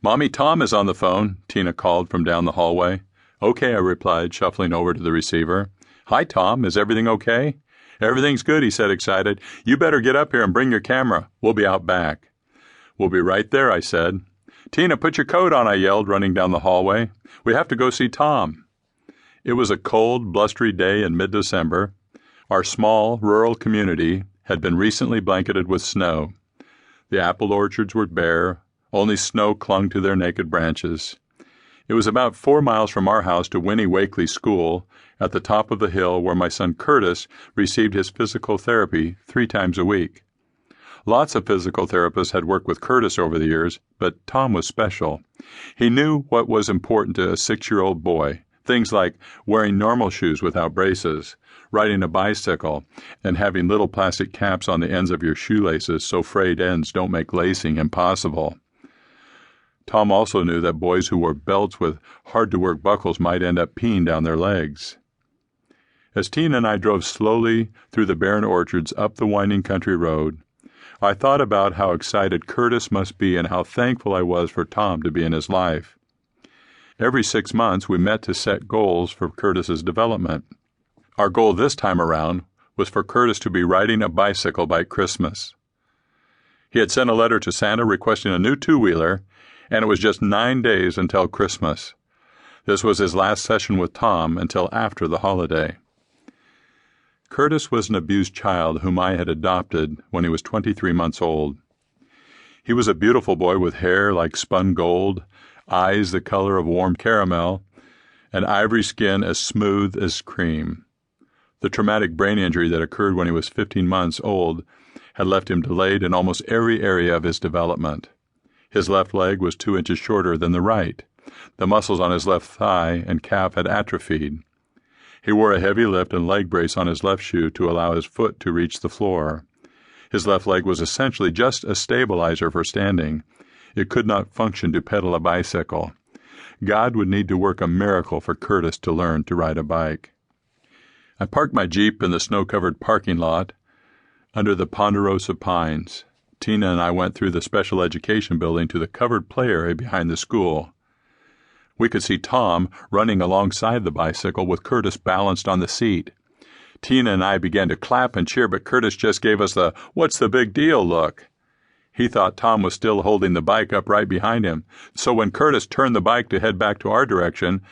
"Mommy, Tom is on the phone," Tina called from down the hallway. "Okay," I replied, shuffling over to the receiver. "Hi, Tom. Is everything okay?" "Everything's good," he said, excited. "You better get up here and bring your camera. We'll be out back." "We'll be right there," I said. "Tina, put your coat on," I yelled, running down the hallway. "We have to go see Tom." It was a cold, blustery day in mid-December. Our small, rural community had been recently blanketed with snow. The apple orchards were bare. Only snow clung to their naked branches. It was about 4 miles from our house to Winnie Wakely's school, at the top of the hill where my son Curtis received his physical therapy 3 times a week. Lots of physical therapists had worked with Curtis over the years, but Tom was special. He knew what was important to a 6-year-old boy, things like wearing normal shoes without braces, riding a bicycle, and having little plastic caps on the ends of your shoelaces so frayed ends don't make lacing impossible. Tom also knew that boys who wore belts with hard-to-work buckles might end up peeing down their legs. As Tina and I drove slowly through the barren orchards up the winding country road, I thought about how excited Curtis must be and how thankful I was for Tom to be in his life. Every 6 months, we met to set goals for Curtis's development. Our goal this time around was for Curtis to be riding a bicycle by Christmas. He had sent a letter to Santa requesting a new 2-wheeler, and it was just 9 days until Christmas. This was his last session with Tom until after the holiday. Curtis was an abused child whom I had adopted when he was 23 months old. He was a beautiful boy with hair like spun gold, eyes the color of warm caramel, and ivory skin as smooth as cream. The traumatic brain injury that occurred when he was 15 months old had left him delayed in almost every area of his development. His left leg was 2 inches shorter than the right. The muscles on his left thigh and calf had atrophied. He wore a heavy lift and leg brace on his left shoe to allow his foot to reach the floor. His left leg was essentially just a stabilizer for standing. It could not function to pedal a bicycle. God would need to work a miracle for Curtis to learn to ride a bike. I parked my Jeep in the snow-covered parking lot under the ponderosa pines. Tina and I went through the special education building to the covered play area behind the school. We could see Tom running alongside the bicycle with Curtis balanced on the seat. Tina and I began to clap and cheer, but Curtis just gave us the "what's the big deal" look. He thought Tom was still holding the bike up right behind him, so when Curtis turned the bike to head back to our direction,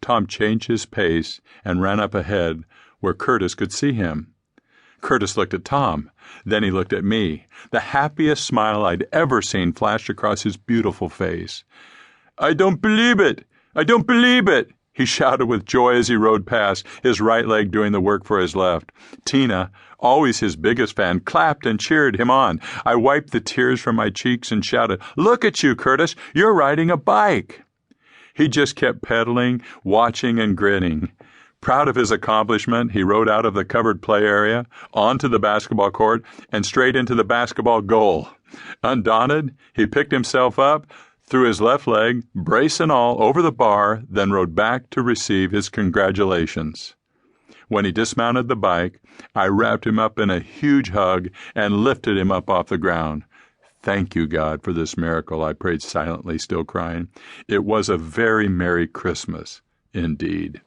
Tom changed his pace and ran up ahead where Curtis could see him. Curtis looked at Tom. Then he looked at me. The happiest smile I'd ever seen flashed across his beautiful face. "I don't believe it! I don't believe it!" he shouted with joy as he rode past, his right leg doing the work for his left. Tina, always his biggest fan, clapped and cheered him on. I wiped the tears from my cheeks and shouted, "Look at you, Curtis! You're riding a bike!" He just kept pedaling, watching and grinning. Proud of his accomplishment, he rode out of the covered play area, onto the basketball court, and straight into the basketball goal. Undaunted, he picked himself up, threw his left leg, brace and all, over the bar, then rode back to receive his congratulations. When he dismounted the bike, I wrapped him up in a huge hug and lifted him up off the ground. "Thank you, God, for this miracle," I prayed silently, still crying. It was a very Merry Christmas, indeed.